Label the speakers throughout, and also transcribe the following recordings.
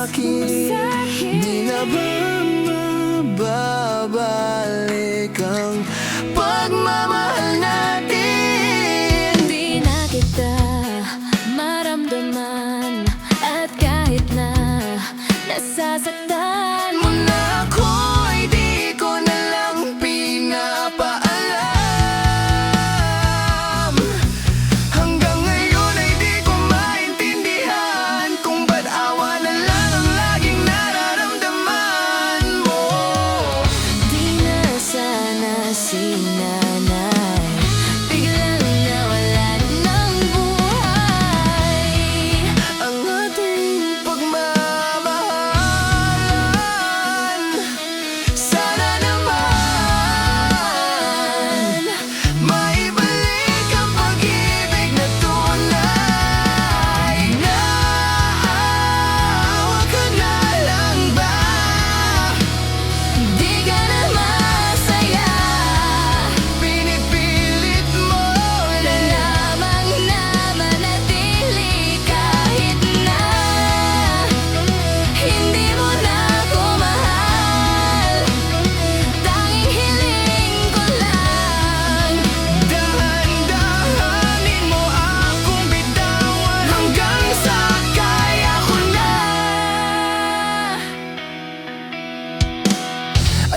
Speaker 1: sa'kin. Di na ba mababalik ang pagmamahal natin?
Speaker 2: Di na kita maramdaman, at kahit na nasasaktan
Speaker 1: Mo na ako'y di ko na lang pinapaalam. Hanggang ngayon ay di ko maintindihan kung ba't awa na lang ang laging nararamdaman mo.
Speaker 2: Di na sana si nanay biglang nawalan ng buhay.
Speaker 1: Ang ating pagmamahalan, sana naman maibalik ang pag-ibig na tunay. Naawa ka na lang ba?
Speaker 2: Di ka na masaya,
Speaker 1: Pinipilit mo
Speaker 2: na lamang na manatili kahit na hindi mo na ako mahal. Tanging hiling ko lang,
Speaker 1: dahan-dahanin mo akong bitawan hanggang sa kaya ko na.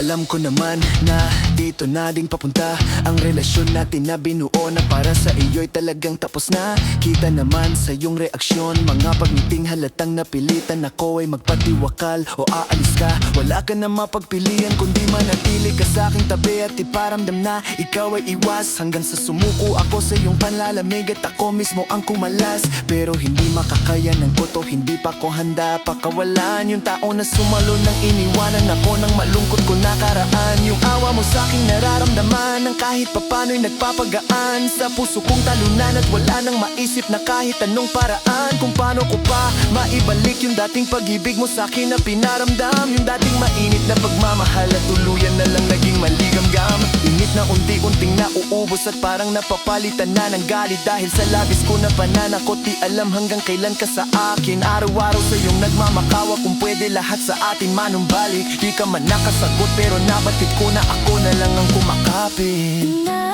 Speaker 1: Alam ko naman na dito na din papunta ang relasyon natin na binuo na para sa iyo'y talagang tapos na. Kita naman sa iyong reaksyon, mga pagmiting halatang napilitan ako ay magpatiwakal o aalis ka. Wala ka na mapagpilian kundi manatili ka sa aking tabi at iparamdam na ikaw ay iwas. Hanggang sa sumuko ako sa iyong panlalamig at ako mismo ang kumalas. Pero hindi makakaya ng koto, hindi pa ko handa pakawalan yung tao na sumalo nang iniwanan ako ng malungkot ko nakaraan. Yung awa mo sa aking nararamdaman ng kahit papano'y nagpapagaan sa puso kong talunan at wala nang maisip na kahit anong paraan kung paano ko pa maibalik yung dating pag-ibig mo sa akin na pinaramdam. Yung dating mainit na pagmamahal at tuluyan na lang naging maligamgam. Init na unti-unting nauubos at parang napapalitan na ng galit dahil sa labis ko na pananakot. Di alam hanggang kailan ka sa akin. Araw-araw sa iyong nagmamakawa kung pwede lahat sa atin manumbalik. Di ka man nakasagot pero nabatid ko na ako na lang ang kumakapit.